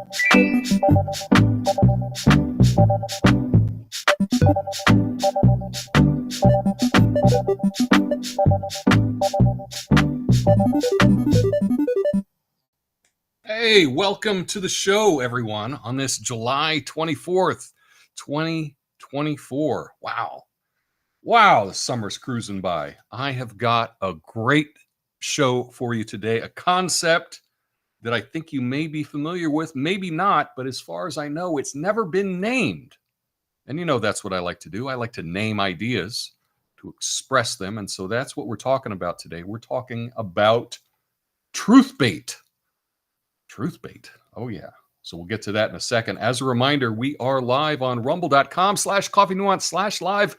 Hey, welcome to the show, everyone, on this July 24th, 2024. Wow, the summer's cruising by. I have got a great show for you today, a concept that I think you may be familiar with, maybe not, but as far as I know, it's never been named. And you know, that's what I like to do. I like to name ideas, to express them. And so that's what we're talking about today. We're talking about truth bait. Truth bait. Oh, yeah. So we'll get to that in a second. As a reminder, we are live on rumble.com/coffeenuance/live.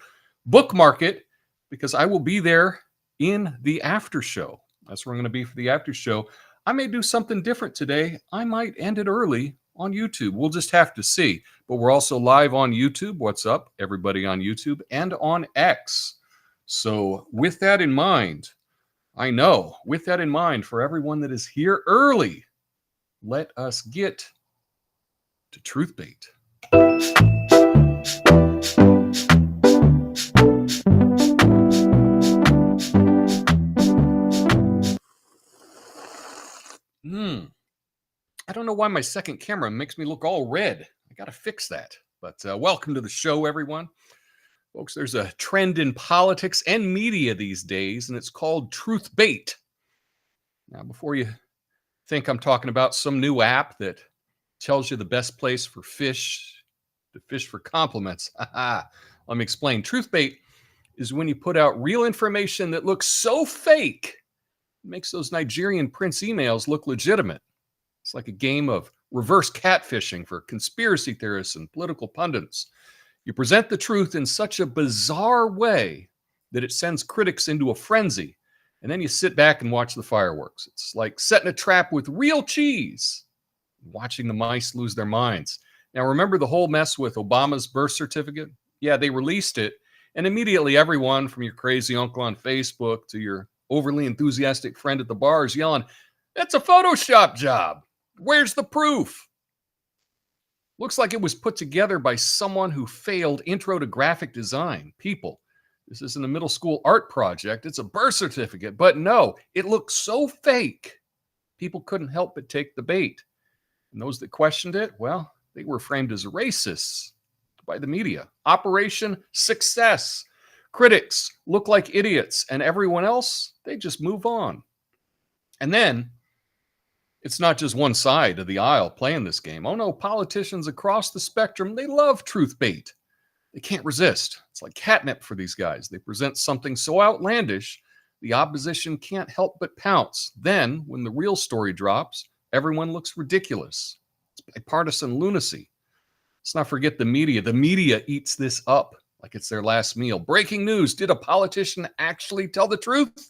Bookmark it because I will be there in the after show. That's where I'm going to be for the after show. I may do something different today. I might end it early on YouTube. We'll just have to see. But we're also live on YouTube. What's up, everybody on YouTube and on X. So with that in mind, for everyone that is here early, let us get to truth bait. I don't know why my second camera makes me look all red. I got to fix that. But welcome to the show, everyone. Folks, there's a trend in politics and media these days, and it's called truth bait. Now, before you think I'm talking about some new app that tells you the best place for fish to fish for compliments. Let me explain. Truth bait is when you put out real information that looks so fake, it makes those Nigerian prince emails look legitimate. It's like a game of reverse catfishing for conspiracy theorists and political pundits. You present the truth in such a bizarre way that it sends critics into a frenzy. And then you sit back and watch the fireworks. It's like setting a trap with real cheese, watching the mice lose their minds. Now, remember the whole mess with Obama's birth certificate? Yeah, they released it. And immediately everyone from your crazy uncle on Facebook to your overly enthusiastic friend at the bar is yelling, "It's a Photoshop job. Where's the proof?" Looks like it was put together by someone who failed intro to graphic design. People, this isn't a middle school art project. It's a birth certificate. But no, it looked so fake, people couldn't help but take the bait. And those that questioned it, well, they were framed as racists by the media. Operation Success. Critics look like idiots, and everyone else, they just move on. And then, it's not just one side of the aisle playing this game. Oh no, politicians across the spectrum, they love truth bait. They can't resist. It's like catnip for these guys. They present something so outlandish, the opposition can't help but pounce. Then, when the real story drops, everyone looks ridiculous. It's bipartisan lunacy. Let's not forget the media. The media eats this up like it's their last meal. Breaking news. Did a politician actually tell the truth?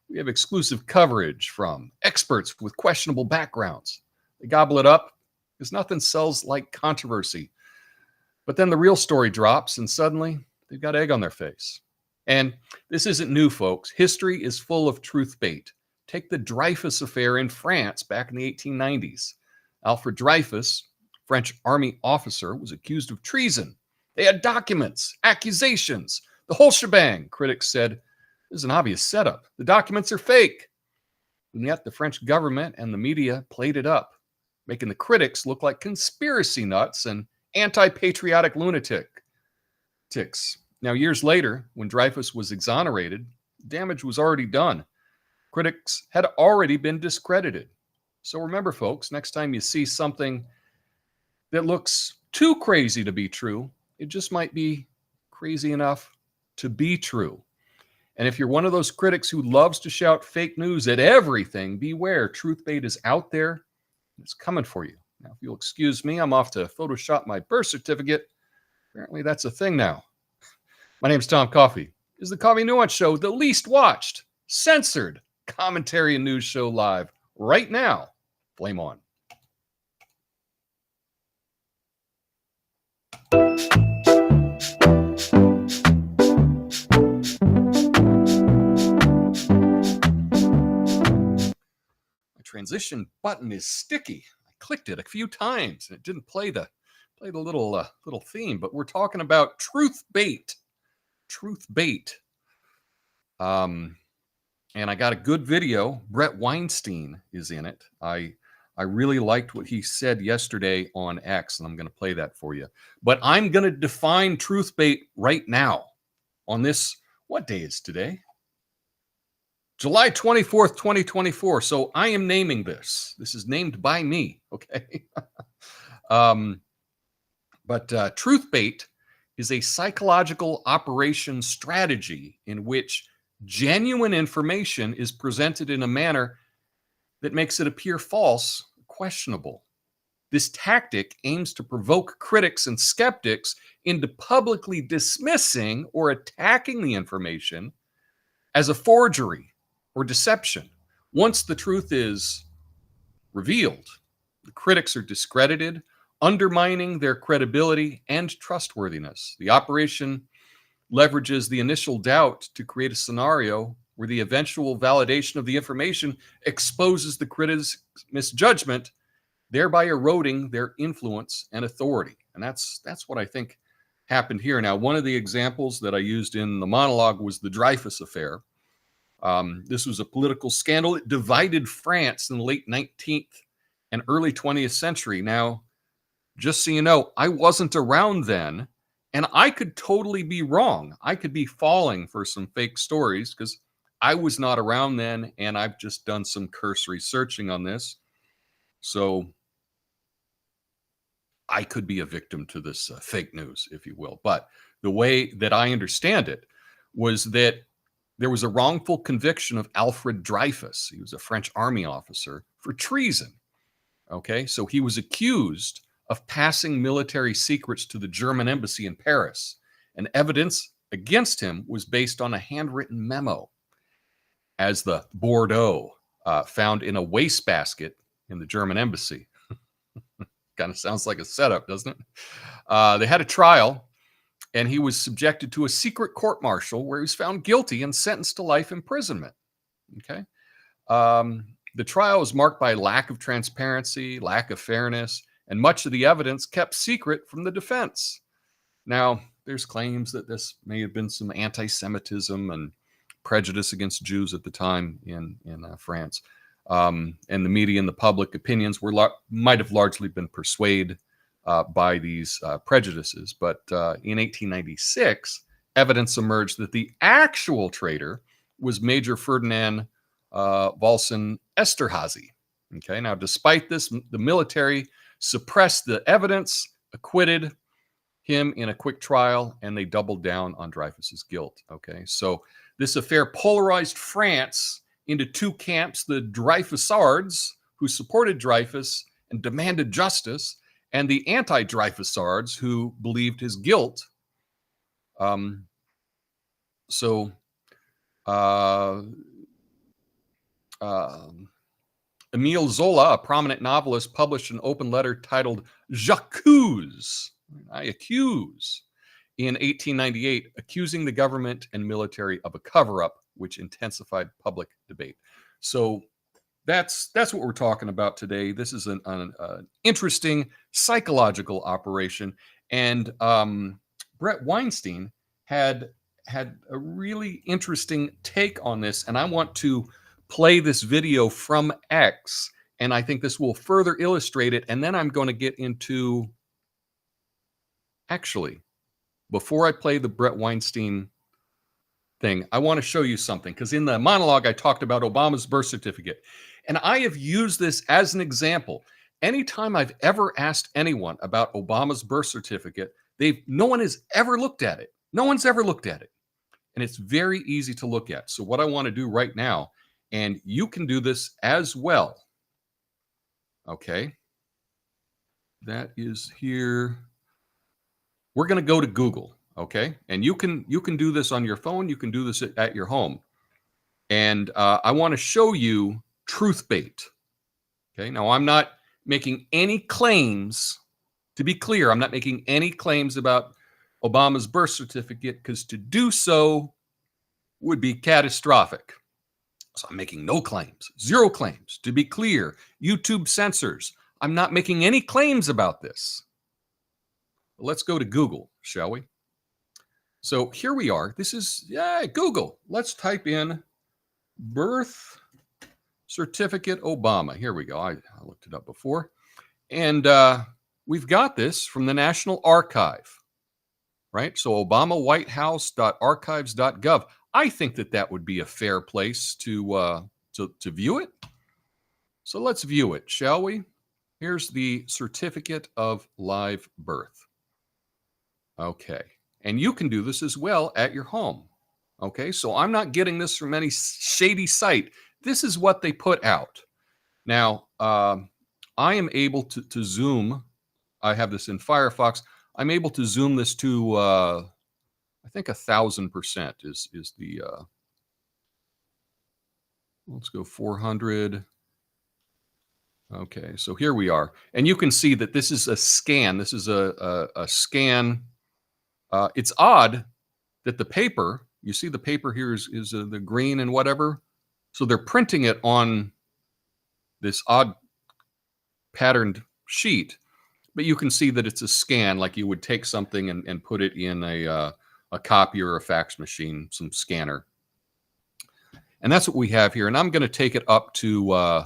We have exclusive coverage from experts with questionable backgrounds. They gobble it up because nothing sells like controversy. But then the real story drops and suddenly they've got egg on their face. And this isn't new, folks. History is full of truth bait. Take the Dreyfus affair in France back in the 1890s. Alfred Dreyfus, French army officer, was accused of treason. They had documents, accusations, the whole shebang. Critics said, "This is an obvious setup. The documents are fake." And yet the French government and the media played it up, making the critics look like conspiracy nuts and anti-patriotic lunatics. Now, years later, when Dreyfus was exonerated, damage was already done. Critics had already been discredited. So remember, folks, next time you see something that looks too crazy to be true, it just might be crazy enough to be true. And if you're one of those critics who loves to shout fake news at everything, beware. Truth bait is out there. It's coming for you. Now, if you'll excuse me, I'm off to Photoshop my birth certificate. Apparently that's a thing now. My name's Tom Coffey. This is the Coffee Nuance Show, the least watched, censored commentary and news show live right now. Flame on. transition button is sticky. I clicked it a few times and it didn't play the little theme. But we're talking about truth bait. Truth bait. And I got a good video. Brett Weinstein is in it. I really liked what he said yesterday on X, and I'm going to play that for you. But I'm going to define truth bait right now on this. What day is today? July 24th, 2024. So I am naming this. This is named by me, okay? But truth bait is a psychological operation strategy in which genuine information is presented in a manner that makes it appear false, questionable. This tactic aims to provoke critics and skeptics into publicly dismissing or attacking the information as a forgery or deception. Once the truth is revealed, the critics are discredited, undermining their credibility and trustworthiness. The operation leverages the initial doubt to create a scenario where the eventual validation of the information exposes the critic's misjudgment, thereby eroding their influence and authority. And that's what I think happened here. Now, one of the examples that I used in the monologue was the Dreyfus affair. This was a political scandal. It divided France in the late 19th and early 20th century. Now, just so you know, I wasn't around then, and I could totally be wrong. I could be falling for some fake stories because I was not around then, and I've just done some cursory searching on this. So I could be a victim to this fake news, if you will. But the way that I understand it was that there was a wrongful conviction of Alfred Dreyfus. He was a French army officer for treason. Okay, so he was accused of passing military secrets to the German embassy in Paris. And evidence against him was based on a handwritten memo as the Bordeaux found in a wastebasket in the German embassy. Kind of sounds like a setup, doesn't it? They had a trial, and he was subjected to a secret court-martial where he was found guilty and sentenced to life imprisonment. Okay. The trial was marked by lack of transparency, lack of fairness, and much of the evidence kept secret from the defense. Now, there's claims that this may have been some anti-Semitism and prejudice against Jews at the time in France. And the media and the public opinions might have largely been persuaded by these prejudices. But in 1896, evidence emerged that the actual traitor was Major Ferdinand Volson Esterhazy. Okay, now despite this, the military suppressed the evidence, acquitted him in a quick trial, and they doubled down on Dreyfus's guilt. Okay, so this affair polarized France into two camps: the Dreyfusards, who supported Dreyfus and demanded justice, and the anti-Dreyfusards, who believed his guilt. Emile Zola, a prominent novelist, published an open letter titled J'accuse, I accuse, in 1898, accusing the government and military of a cover-up, which intensified public debate. So that's what we're talking about today. This is an interesting psychological operation, and Brett Weinstein had a really interesting take on this, and I want to play this video from X, and I think this will further illustrate it. And then I'm going to get into, actually, before I play the Brett Weinstein thing, I want to show you something, because in the monologue I talked about Obama's birth certificate, and I have used this as an example. Anytime I've ever asked anyone about Obama's birth certificate, no one has ever looked at it. No one's ever looked at it, and it's very easy to look at. So what I want to do right now, and you can do this as well. Okay. That is here. We're going to go to Google, okay? And you can do this on your phone. You can do this at your home. And I want to show you truth bait. Okay. Now, I'm not making any claims. To be clear, I'm not making any claims about Obama's birth certificate, because to do so would be catastrophic. So I'm making no claims, zero claims. To be clear, YouTube censors I'm not making any claims about this. Let's go to Google, shall we? So here we are. This is Google. Let's type in birth certificate Obama. Here we go. I looked it up before. And we've got this from the National Archive, right? So obamawhitehouse.archives.gov. I think that would be a fair place to view it. So let's view it, shall we? Here's the certificate of live birth. Okay. And you can do this as well at your home. Okay. So I'm not getting this from any shady site. This is what they put out. Now, I am able to zoom. I have this in Firefox. I'm able to zoom this to, I think 1,000% is the, let's go 400. Okay, so here we are. And you can see that this is a scan. This is a scan. It's odd that the paper, you see the paper here is the green and whatever. So they're printing it on this odd patterned sheet, but you can see that it's a scan, like you would take something and put it in a copier or a fax machine, some scanner. And that's what we have here. And I'm going to take it up to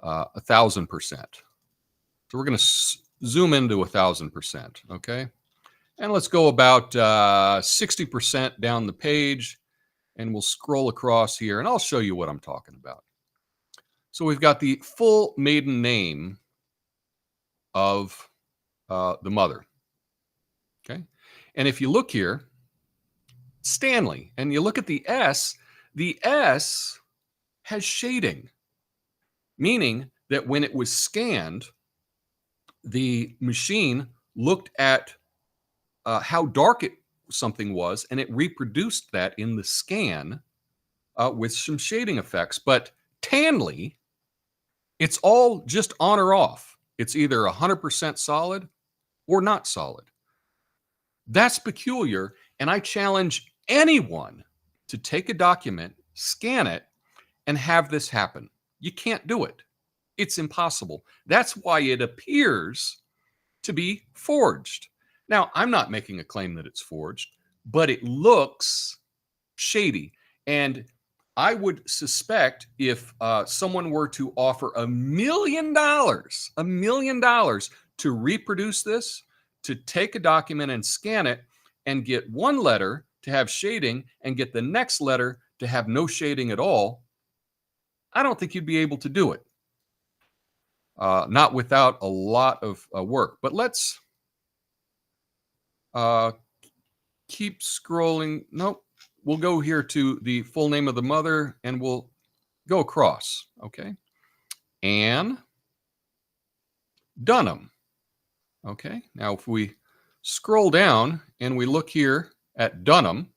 1,000%. So we're going to zoom into 1,000%. Okay. And let's go about 60% down the page, and we'll scroll across here, and I'll show you what I'm talking about. So we've got the full maiden name of the mother. Okay. And if you look here, Stanley, and you look at the S has shading, meaning that when it was scanned, the machine looked at how dark something was, and it reproduced that in the scan with some shading effects. But Tanley, it's all just on or off. It's either 100% solid or not solid. That's peculiar, and I challenge anyone to take a document, scan it, and have this happen. You can't do it. It's impossible. That's why it appears to be forged. Now, I'm not making a claim that it's forged, but it looks shady. And I would suspect if someone were to offer $1 million to reproduce this, to take a document and scan it and get one letter to have shading and get the next letter to have no shading at all, I don't think you'd be able to do it. Not without a lot of work. But let's keep scrolling. Nope. We'll go here to the full name of the mother, and we'll go across. Okay. Anne Dunham. Okay. Now, if we scroll down and we look here at Dunham,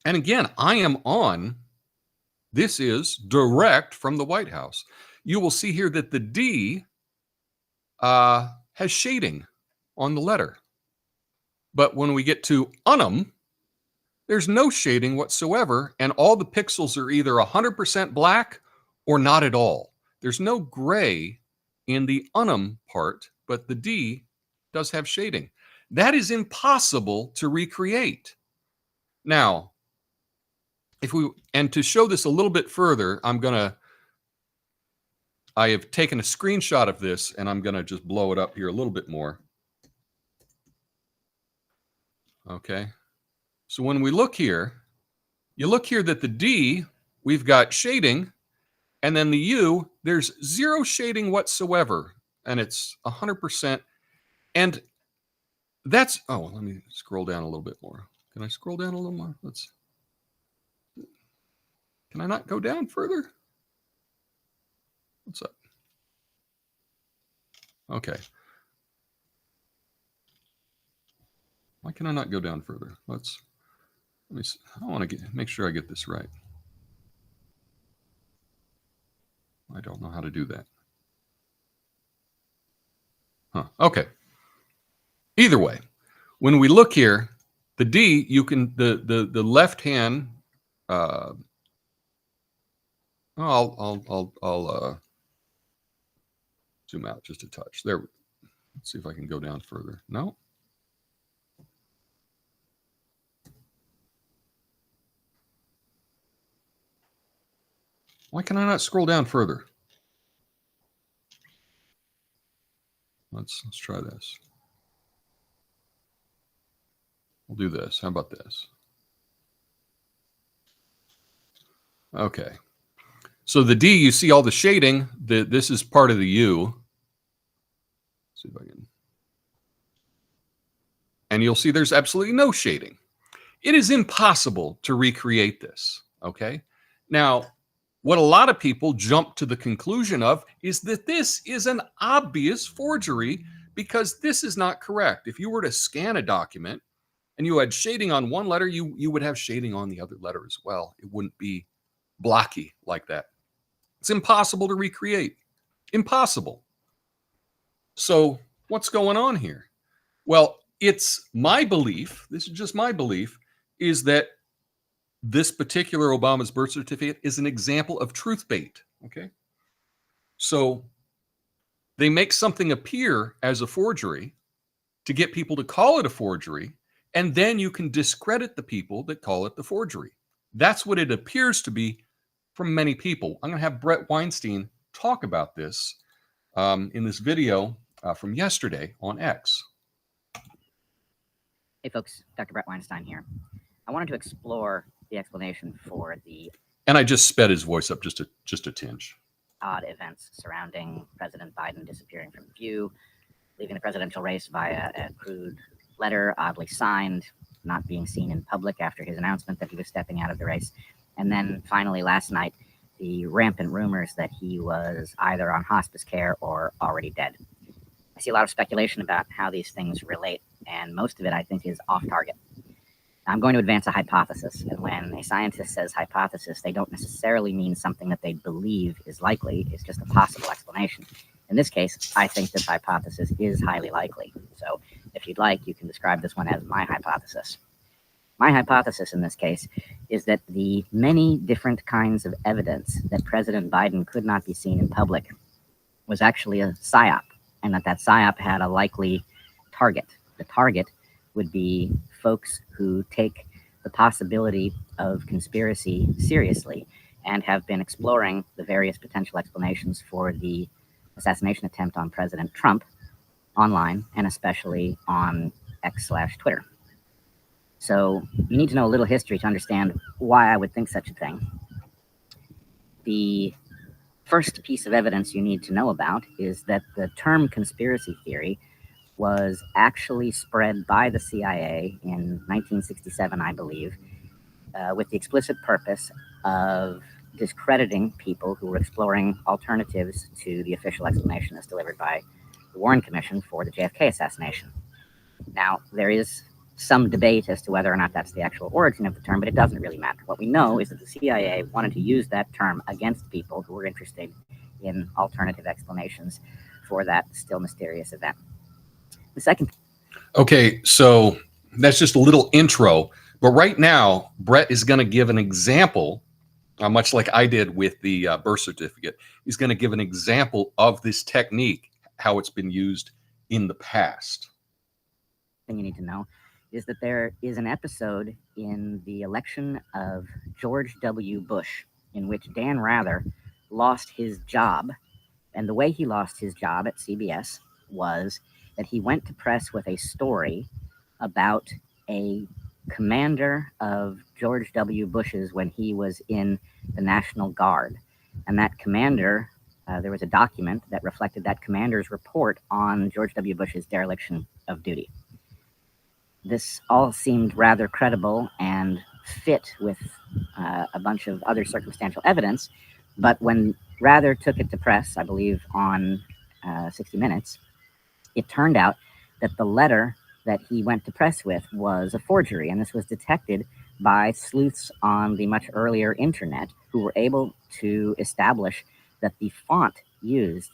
and again, I am on, this is direct from the White House. You will see here that the D has shading on the letter. But when we get to Unum, there's no shading whatsoever, and all the pixels are either 100% black or not at all. There's no gray in the Unum part, but the D does have shading. That is impossible to recreate. Now, to show this a little bit further, I have taken a screenshot of this, and I'm going to just blow it up here a little bit more. Okay. So when we look here, you look here that the D, we've got shading, and then the U, there's zero shading whatsoever, and it's 100%. And that's, oh, let me scroll down a little bit more. Can I scroll down a little more? Can I not go down further? What's up? Okay. Why can I not go down further? Let me see. I want to make sure I get this right. I don't know how to do that. Huh. Okay. Either way, when we look here, the D, you can the left hand I'll zoom out just a touch. There. Let's see if I can go down further. No. Why can I not scroll down further? Let's try this. We'll do this. How about this? Okay. So the D, you see all the shading. This is part of the U. Let's see if I can. And you'll see there's absolutely no shading. It is impossible to recreate this. Okay. Now, what a lot of people jump to the conclusion of is that this is an obvious forgery because this is not correct. If you were to scan a document and you had shading on one letter, you would have shading on the other letter as well. It wouldn't be blocky like that. It's impossible to recreate. Impossible. So what's going on here? Well, it's my belief, this is just my belief, is that this particular Obama's birth certificate is an example of truth bait. Okay. So they make something appear as a forgery to get people to call it a forgery, and then you can discredit the people that call it the forgery. That's what it appears to be from many people. I'm going to have Brett Weinstein talk about this in this video from yesterday on X. Hey folks, Dr. Brett Weinstein here. I wanted to explore the explanation for the... And I just sped his voice up just a tinge. ...odd events surrounding President Biden disappearing from view, leaving the presidential race via a crude letter, oddly signed, not being seen in public after his announcement that he was stepping out of the race. And then finally last night, the rampant rumors that he was either on hospice care or already dead. I see a lot of speculation about how these things relate, and most of it I think is off target. I'm going to advance a hypothesis, and when a scientist says hypothesis, they don't necessarily mean something that they believe is likely. It's just a possible explanation. In this case, I think this hypothesis is highly likely. So if you'd like, you can describe this one as my hypothesis. My hypothesis in this case is that the many different kinds of evidence that President Biden could not be seen in public was actually a psyop, and that psyop had a likely target. The target would be folks who take the possibility of conspiracy seriously and have been exploring the various potential explanations for the assassination attempt on President Trump online, and especially on X/Twitter. So you need to know a little history to understand why I would think such a thing. The first piece of evidence you need to know about is that the term conspiracy theory was actually spread by the CIA in 1967, I believe, with the explicit purpose of discrediting people who were exploring alternatives to the official explanation as delivered by the Warren Commission for the JFK assassination. Now, there is some debate as to whether or not that's the actual origin of the term, but it doesn't really matter. What we know is that the CIA wanted to use that term against people who were interested in alternative explanations for that still mysterious event. The second. Okay, so that's just a little intro, but right now, Brett is going to give an example, much like I did with the birth certificate. He's going to give an example of this technique, how it's been used in the past. Thing you need to know is that there is an episode in the election of George W. Bush in which Dan Rather lost his job. And the way he lost his job at CBS was that he went to press with a story about a commander of George W. Bush's when he was in the National Guard. And that commander, there was a document that reflected that commander's report on George W. Bush's dereliction of duty. This all seemed rather credible and fit with a bunch of other circumstantial evidence. But when Rather took it to press, I believe on 60 Minutes, it turned out that the letter that he went to press with was a forgery. And this was detected by sleuths on the much earlier internet who were able to establish that the font used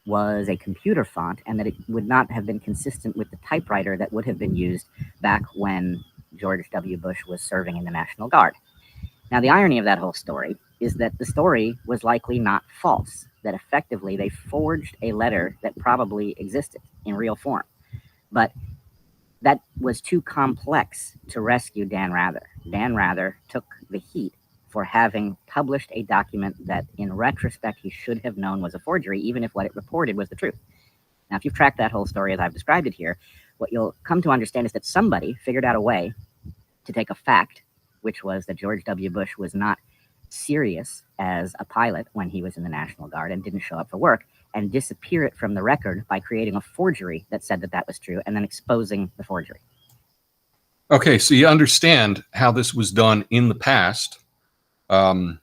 was a computer font and that it would not have been consistent with the typewriter that would have been used back when George W. Bush was serving in the National Guard. Now, the irony of that whole story is that the story was likely not false, that effectively they forged a letter that probably existed in real form. But that was too complex to rescue Dan Rather. Dan Rather took the heat for having published a document that, in retrospect, he should have known was a forgery, even if what it reported was the truth. Now, if you've tracked that whole story as I've described it here, what you'll come to understand is that somebody figured out a way to take a fact, which was that George W. Bush was not serious as a pilot when he was in the National Guard and didn't show up for work, and disappear it from the record by creating a forgery that said that that was true and then exposing the forgery. Okay, so you understand how this was done in the past. And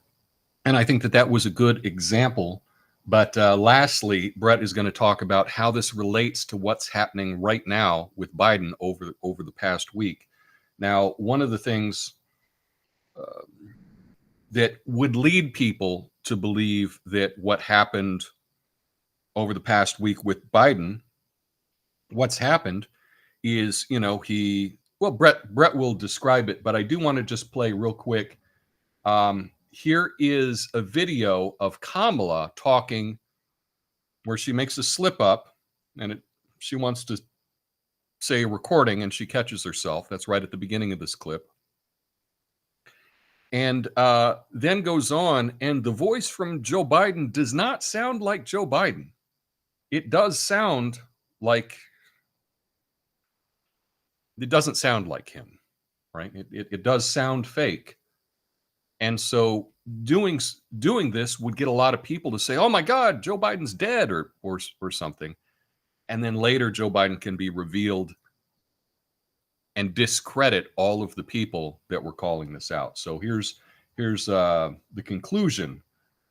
I think that that was a good example. But lastly, Brett is going to talk about how this relates to what's happening right now with Biden over the past week. Now, one of the things that would lead people to believe that what happened over the past week with Biden, what's happened is, Brett will describe it, but I do want to just play real quick. Here is a video of Kamala talking where she makes a slip up and she wants to say a recording and she catches herself. That's right at the beginning of this clip. And then goes on, and the voice from Joe Biden does not sound like Joe Biden. It does sound like, it doesn't sound like him, right? It does sound fake. And so doing this would get a lot of people to say, oh my God, Joe Biden's dead or something. And then later Joe Biden can be revealed and discredit all of the people that were calling this out. So here's the conclusion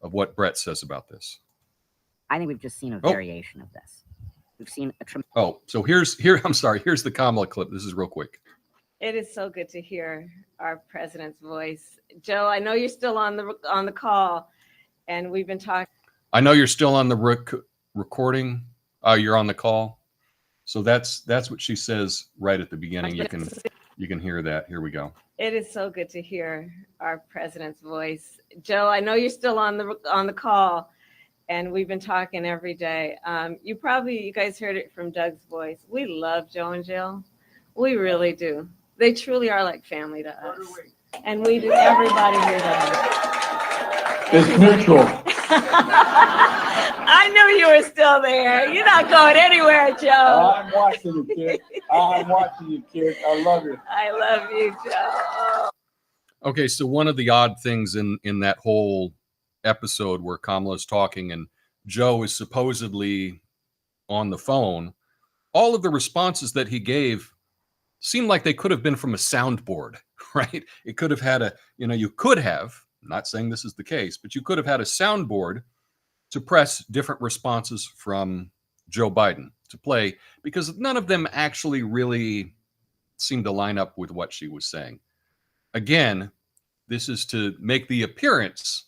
of what Brett says about this. I think we've just seen a variation of this. We've seen a so here's the Kamala clip. This is real quick. It is so good to hear our president's voice. Joe, I know you're still on the call, and we've been talking. I know you're still on the recording. You're on the call. So that's what she says right at the beginning. You can hear that. Here we go. It is so good to hear our president's voice. Joe, I know you're still on the call, and we've been talking every day. You guys heard it from Doug's voice. We love Joe and Jill. We really do. They truly are like family to us. And we do, everybody here does. It's mutual. I knew you were still there. You're not going anywhere, Joe. I'm watching you, kid. I'm watching you, kid. I love you. I love you, Joe. Okay, so one of the odd things in that whole episode where Kamala's talking and Joe is supposedly on the phone, all of the responses that he gave seemed like they could have been from a soundboard, right? It could have had you could have, I'm not saying this is the case, but you could have had a soundboard to press different responses from Joe Biden to play, because none of them actually really seemed to line up with what she was saying. Again, this is to make the appearance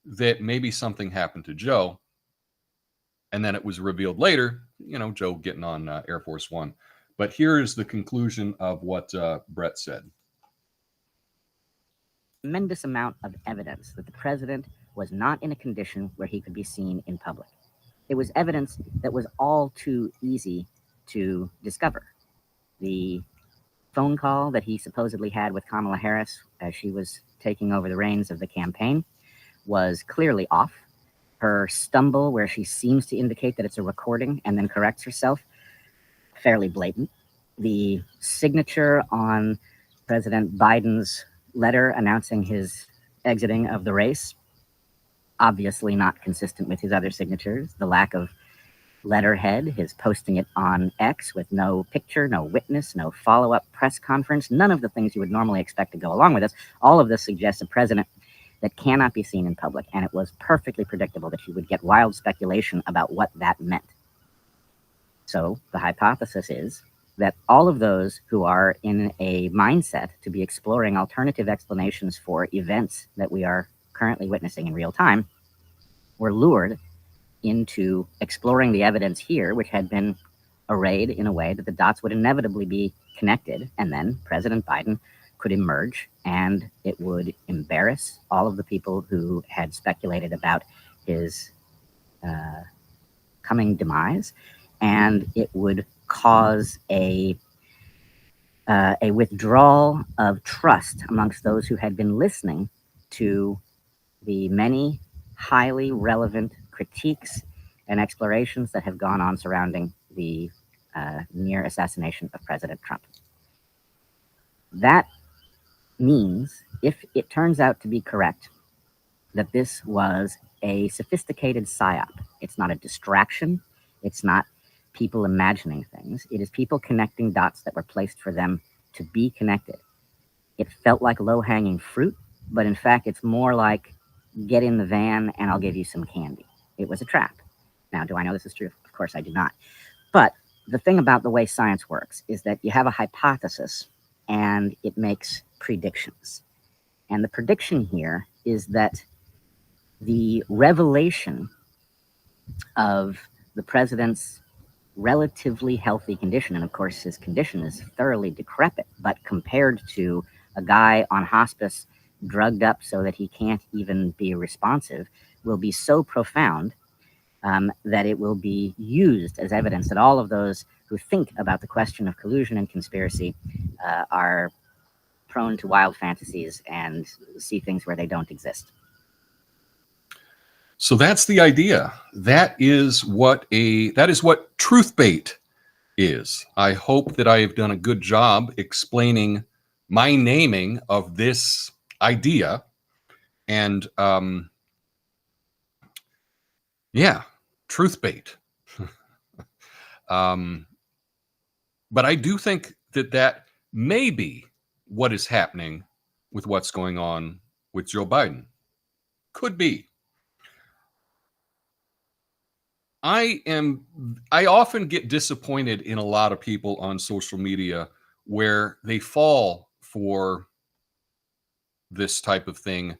that maybe something happened to Joe, and then it was revealed later, Joe getting on Air Force One. But here is the conclusion of what Brett said. Tremendous amount of evidence that the president was not in a condition where he could be seen in public. It was evidence that was all too easy to discover. The phone call that he supposedly had with Kamala Harris as she was taking over the reins of the campaign was clearly off. Her stumble, where she seems to indicate that it's a recording and then corrects herself, fairly blatant. The signature on President Biden's letter announcing his exiting of the race, obviously not consistent with his other signatures. The lack of letterhead, his posting it on X with no picture, no witness, no follow-up press conference, none of the things you would normally expect to go along with this. All of this suggests a president that cannot be seen in public, and it was perfectly predictable that you would get wild speculation about what that meant. So the hypothesis is that all of those who are in a mindset to be exploring alternative explanations for events that we are currently witnessing in real time were lured into exploring the evidence here, which had been arrayed in a way that the dots would inevitably be connected, and then President Biden could emerge, and it would embarrass all of the people who had speculated about his coming demise, and it would cause a withdrawal of trust amongst those who had been listening to the many highly relevant critiques and explorations that have gone on surrounding the near assassination of President Trump. That means, if it turns out to be correct, that this was a sophisticated psyop. It's not a distraction. It's not people imagining things. It is people connecting dots that were placed for them to be connected. It felt like low-hanging fruit, but in fact, it's more like, get in the van and I'll give you some candy. It was a trap. Now, do I know this is true? Of course I do not. But the thing about the way science works is that you have a hypothesis and it makes predictions. And the prediction here is that the revelation of the president's relatively healthy condition, and of course his condition is thoroughly decrepit, but compared to a guy on hospice drugged up so that he can't even be responsive, will be so profound that it will be used as evidence that all of those who think about the question of collusion and conspiracy are prone to wild fantasies and see things where they don't exist. So that's the idea. That is what truth bait is. I hope that I have done a good job explaining my naming of this idea. And truth bait. But I do think that may be what is happening with what's going on with Joe Biden. Could be. I often get disappointed in a lot of people on social media where they fall for this type of thing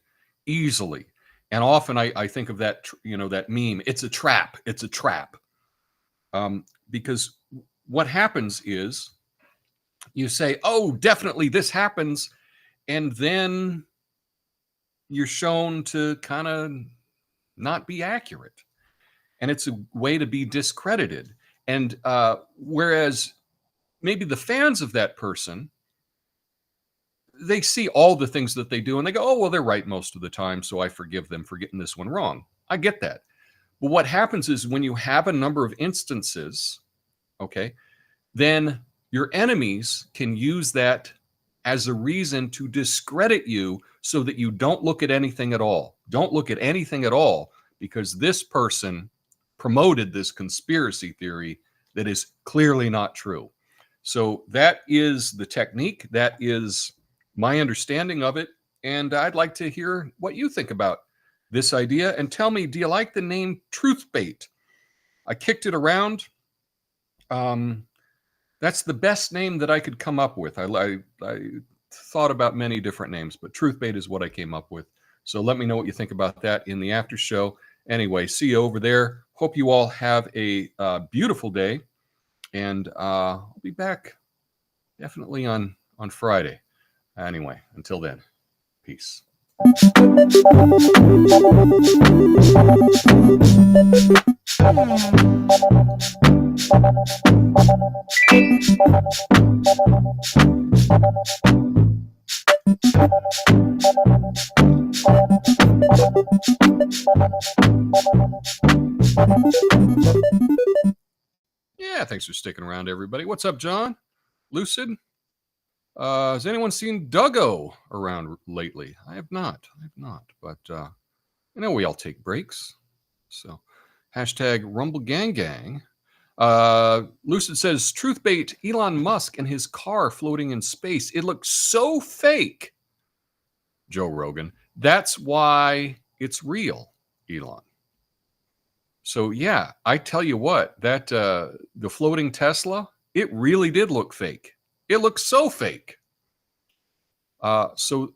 easily. And often I think of that, that meme, it's a trap. It's a trap. Because what happens is you say, oh, definitely this happens. And then you're shown to kind of not be accurate. And it's a way to be discredited. And whereas maybe the fans of that person, they see all the things that they do and they go, oh, well, they're right most of the time, so I forgive them for getting this one wrong. I get that. But what happens is when you have a number of instances, okay, then your enemies can use that as a reason to discredit you so that you don't look at anything at all. Don't look at anything at all because this person promoted this conspiracy theory that is clearly not true. So that is the technique. That is my understanding of it. And I'd like to hear what you think about this idea. And tell me, do you like the name Truth Bait? I kicked it around. That's the best name that I could come up with. I thought about many different names, but Truth Bait is what I came up with. So let me know what you think about that in the after show. Anyway, see you over there. Hope you all have a beautiful day. And I'll be back definitely on Friday. Anyway, until then, peace. Yeah, thanks for sticking around, everybody. What's up, John? Lucid? Has anyone seen Duggo around lately? I have not. But I know we all take breaks. So hashtag Rumble Gang Gang. Lucid says, Truth Bait, Elon Musk and his car floating in space. It looks so fake. Joe Rogan. That's why it's real, Elon. So yeah, I tell you what, that the floating Tesla, it really did look fake. It looks so fake. So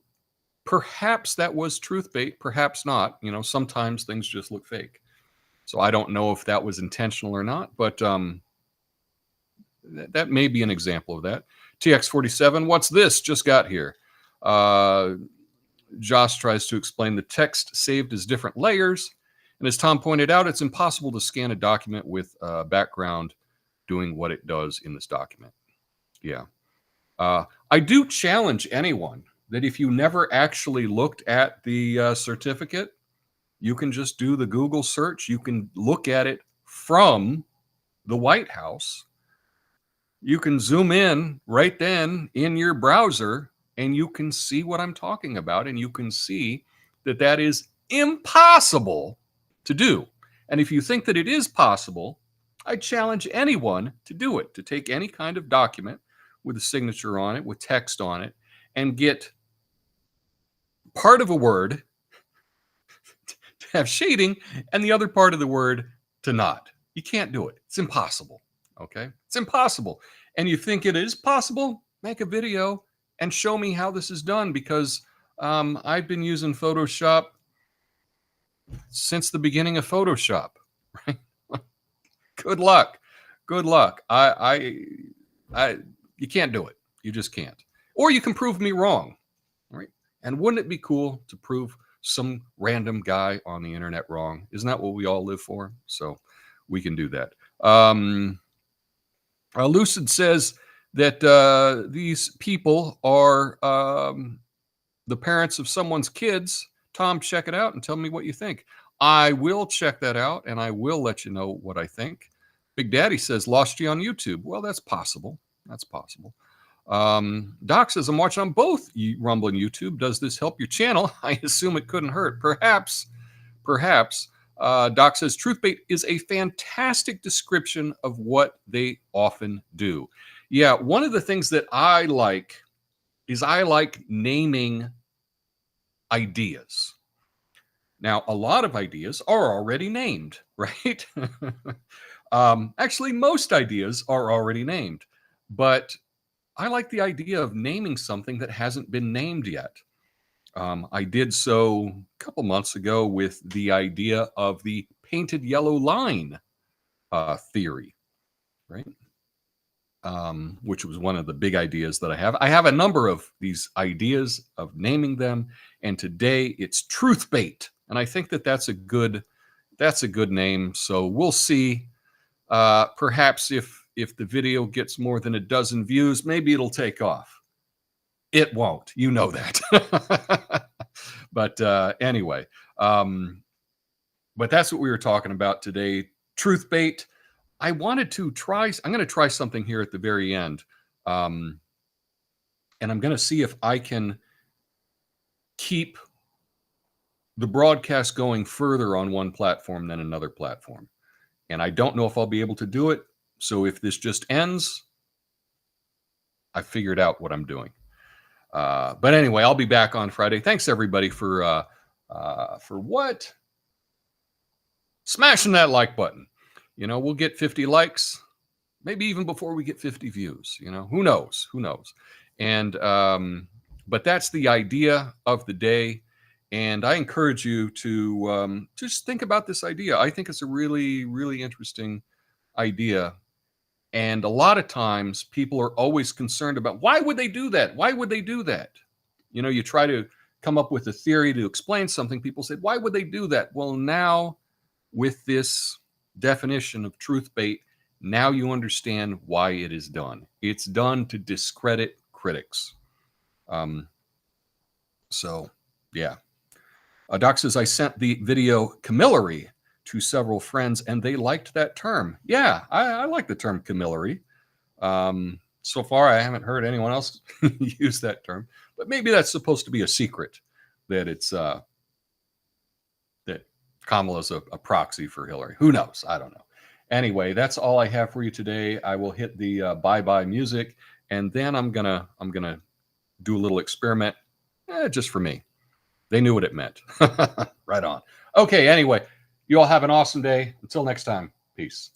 perhaps that was truth bait, perhaps not. Sometimes things just look fake. So I don't know if that was intentional or not, but that may be an example of that. TX47, what's this? Just got here. Josh tries to explain the text saved as different layers. And as Tom pointed out, it's impossible to scan a document with background doing what it does in this document. Yeah. I do challenge anyone that if you never actually looked at the certificate, you can just do the Google search. You can look at it from the White House. You can zoom in right then in your browser and you can see what I'm talking about. And you can see that that is impossible to do. And if you think that it is possible, I challenge anyone to do it, to take any kind of document with a signature on it, with text on it, and get part of a word to have shading and the other part of the word to not. You can't do it. It's impossible. Okay? It's impossible. And you think it is possible? Make a video and show me how this is done, because I've been using Photoshop since the beginning of Photoshop, right? Good luck. Good luck. You can't do it. You just can't. Or you can prove me wrong, right? And wouldn't it be cool to prove some random guy on the internet wrong? Isn't that what we all live for? So we can do that. Lucid says that these people are the parents of someone's kids. Tom, check it out and tell me what you think. I will check that out and I will let you know what I think. Big Daddy says, lost you on YouTube. Well, that's possible. That's possible. Doc says, I'm watching on both Rumble and YouTube. Does this help your channel? I assume it couldn't hurt. Perhaps. Doc says, Truthbait is a fantastic description of what they often do. Yeah, one of the things that I like is I like naming ideas. Now, a lot of ideas are already named, right? Actually, most ideas are already named, but I like the idea of naming something that hasn't been named yet. I did so a couple months ago with the idea of the painted yellow line theory, right? Which was one of the big ideas that I have. I have a number of these ideas of naming them, and today it's Truthbait, and I think that that's a good name. So we'll see. Perhaps if the video gets more than a dozen views, maybe it'll take off. It won't, you know that. But anyway, but that's what we were talking about today. Truthbait. I wanted to try, I'm going to try something here at the very end. And I'm going to see if I can keep the broadcast going further on one platform than another platform. And I don't know if I'll be able to do it. So if this just ends, I figured out what I'm doing. But anyway, I'll be back on Friday. Thanks everybody for what? Smashing that like button. You know, we'll get 50 likes, maybe even before we get 50 views. You know, who knows? Who knows? And but that's the idea of the day. And I encourage you to just think about this idea. I think it's a really, really interesting idea. And a lot of times people are always concerned about, why would they do that? Why would they do that? You know, you try to come up with a theory to explain something. People say, why would they do that? Well, now with this definition of Truthbait, now you understand why it is done. It's done to discredit critics. So, yeah. Doc says, I sent the video camillery to several friends and they liked that term. Yeah, I like the term camillery. So far, I haven't heard anyone else use that term, but maybe that's supposed to be a secret, that it's that Kamala's a proxy for Hillary. Who knows? I don't know. Anyway, that's all I have for you today. I will hit the bye-bye music, and then I'm gonna do a little experiment just for me. They knew what it meant. Right on. Okay, anyway, you all have an awesome day. Until next time, peace.